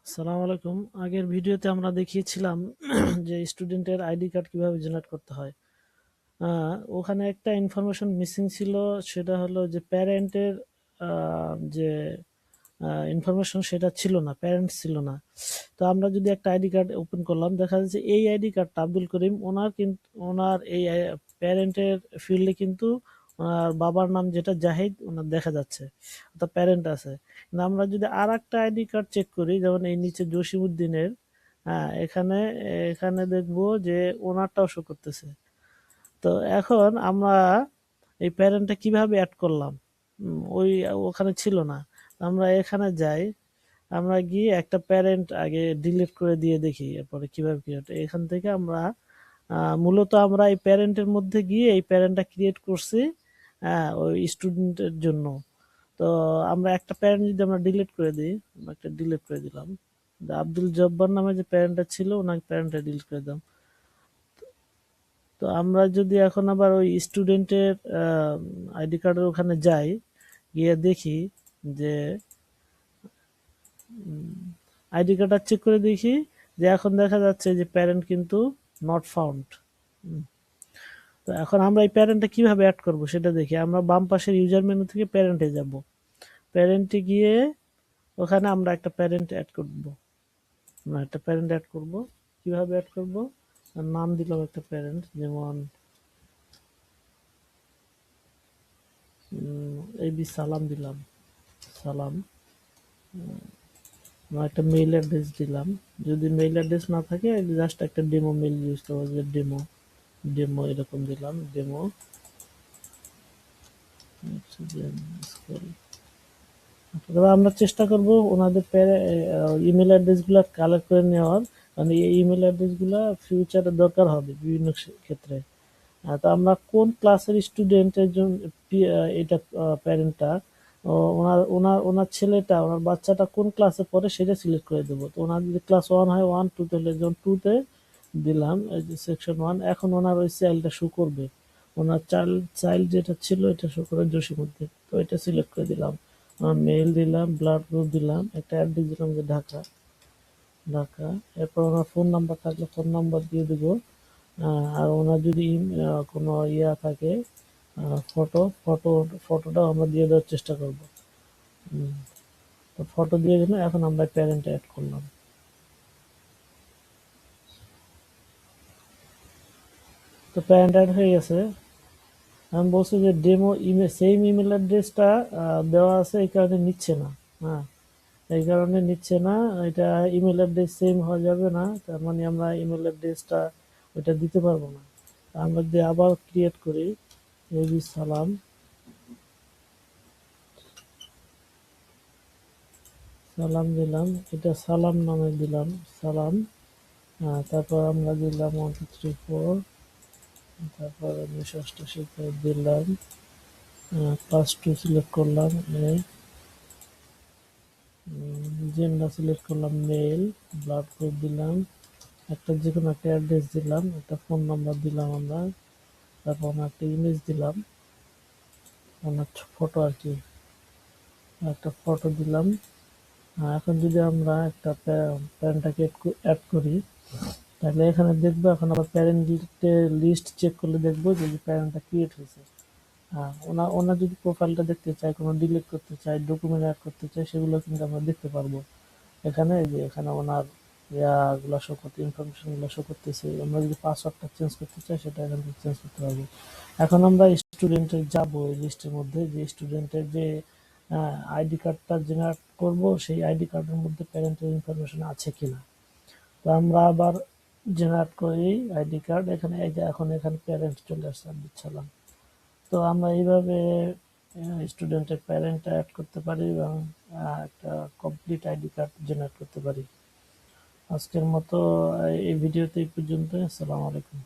আসসালামু আলাইকুম। আগের ভিডিওতে আমরা দেখিয়েছিলাম যে স্টুডেন্টের আইডি কার্ড কিভাবে জেনারেট করতে হয়। ওখানে একটা ইনফরমেশন মিসিং ছিল, সেটা হলো যে প্যারেন্টের যে ইনফরমেশন সেটা ছিল না, প্যারেন্টস ছিল না। তো আমরা যদি একটা আইডি কার্ড ওপেন করলাম, দেখা যাচ্ছে এই আইডি কার্ডটা আব্দুল করিম, ওনার এই প্যারেন্টের ফিল্ডে কিন্তু ওনার বাবার নাম যেটা জাহিদ ওনার দেখা যাচ্ছে, অর্থাৎ প্যারেন্ট আছে। কিন্তু আমরা যদি আর একটা আইডি কার্ড চেক করি, যেমন এই নিচে জসিমউদ্দিনের, এখানে এখানে দেখবো যে ওনারটাও শো করতেছে। তো এখন আমরা এই প্যারেন্টটা কিভাবে অ্যাড করলাম, ওখানে ছিল না। আমরা এখানে যাই, আমরা গিয়ে একটা প্যারেন্ট আগে ডিলিট করে দিয়ে দেখি, এরপরে কিভাবে ক্রিয়েট। এখান থেকে আমরা মূলত আমরা এই প্যারেন্টের মধ্যে গিয়ে এই প্যারেন্টটা ক্রিয়েট করছি ওই স্টুডেন্টের জন্য। তো আমরা একটা প্যারেন্ট যদি আমরা ডিলিট করে দিই, আমরা একটা ডিলিট করে দিলাম, আব্দুল জব্বার নামে যে প্যারেন্টটা ছিল ওনাকে প্যারেন্টটা ডিলিট করে দিলাম। তো আমরা যদি এখন আবার ওই স্টুডেন্টের আইডি কার্ডের ওখানে যাই, গিয়ে দেখি যে আইডি কার্ডটা চেক করে দেখি যে এখন দেখা যাচ্ছে যে প্যারেন্ট কিন্তু নট ফাউন্ড। তো এখন আমরা এই প্যারেন্টটা কিভাবে অ্যাড করব সেটা দেখি। আমরা বাম পাশের ইউজার মেনু থেকে প্যারেন্টে যাব, প্যারেন্টে গিয়ে ওখানে আমরা একটা প্যারেন্ট অ্যাড করব। কিভাবে অ্যাড করব, নাম দিলাম একটা প্যারেন্ট, যেমন এবি সালাম দিলাম, সালাম। একটা মেইল অ্যাড্রেস দিলাম, যদি মেইল অ্যাড্রেস না থাকে জাস্ট একটা ডেমো মেইল ইউজ করবো, যে ডেমো ডেমো এরকম দিলাম, ডেমো। তবে আমরা চেষ্টা করব ওনাদের ইমেল অ্যাড্রেসগুলো কালেক্ট করে নেওয়ার, কারণ এই ইমেল অ্যাড্রেসগুলো ফিউচারে দরকার হবে বিভিন্ন ক্ষেত্রে। তো আমরা কোন ক্লাসের স্টুডেন্টের জন্য এটা প্যারেন্টটা, ওনার ওনার ওনার ছেলেটা, ওনার বাচ্চাটা কোন ক্লাসে পড়ে সেটা সিলেক্ট করে দেবো। তো ওনার যদি ক্লাস 1 হয় 1, 2 তাহলে যেমন 2-তে দিলাম, এই যে সেকশন 1। এখন ওনার ওই চাইল্ডটা শো করবে, ওনার চাইল্ড যেটা ছিল এটা শো করে জসিমউদ্দিন, তো এটা সিলেক্ট করে দিলাম। মেল দিলাম, ব্লাড গ্রুপ দিলাম, একটা অ্যাড্রেস দিলাম যে ঢাকা, ঢাকা। এরপর ওনার ফোন নাম্বার থাকলে ফোন নাম্বার দিয়ে দেবো। আর ওনার যদি কোনো ইয়া থাকে, ফটোটাও আমরা দিয়ে দেওয়ার চেষ্টা করব। তো ফটো দিয়ে দিলাম, এখন আমরা প্যারেন্ট অ্যাড করলাম। তো প্যারেন্ট অ্যাড হয়ে গেছে। আমি বলছি যে ডেমো ইমেল, সেম ইমেল অ্যাড্রেসটা দেওয়া আছে, এই কারণে নিচ্ছে না। হ্যাঁ, এই কারণে নিচ্ছে না, এটা ইমেল অ্যাড্রেস সেম হওয়া যাবে না, তার মানে আমরা ইমেল অ্যাড্রেসটা ওইটা দিতে পারবো না। আমরা যদি আবার ক্রিয়েট করি, এবি সালাম, সালাম দিলাম, এটা সালাম নামে দিলাম, সালাম। তারপর আমরা দিলাম 1 2 3 4, তারপর 1988 দিলাম, ক্লাস 2 সিলেক্ট করলাম, জেন্ডার সিলেক্ট করলাম মেল, ব্লাড গ্রুপ দিলাম, একটা যে কোনো একটা অ্যাড্রেস দিলাম, একটা ফোন নাম্বার দিলাম আমরা, তারপর আমরা একটা ইমেজ দিলাম, ওনার ফটো আর কি, একটা ফটো দিলাম। এখন যদি আমরা একটা প্যারেন্টটাকে অ্যাড করি, তাহলে এখানে দেখবো, এখন আবার প্যারেন্টের লিস্ট চেক করলে দেখবো যে প্যারেন্টটা ক্রিয়েট হয়েছে। ওনার যদি প্রোফাইলটা দেখতে চাই, কোনো ডিলিট করতে চাই, ডকুমেন্ট অ্যাড করতে চাই, সেগুলো কিন্তু আমরা দেখতে পারবো। এখানে যে এখানে ওনার ইয়াগুলো শো করতে, ইনফরমেশনগুলো শো করতেছে। আমরা যদি পাসওয়ার্ডটা চেঞ্জ করতে চাই সেটা এখান থেকে চেঞ্জ করতে পারবো। এখন আমরা স্টুডেন্টের যাবো, এই লিস্টের মধ্যে যে স্টুডেন্টের যে আইডি কার্ডটা জেনারেট করব, সেই আইডি কার্ডের মধ্যে প্যারেন্টের ইনফরমেশন আছে কিনা। তো আমরা আবার জেনারেট করি আইডি কার্ড, এখানে এই যে এখন এখানে প্যারেন্ট চলে আসছে আব্দুল সালাম। তো আমরা এইভাবে স্টুডেন্টের প্যারেন্টটা অ্যাড করতে পারি এবং একটা কমপ্লিট আইডি কার্ড জেনারেট করতে পারি। আজকের মতো এই ভিডিওতে এই পর্যন্ত। আসসালামু আলাইকুম।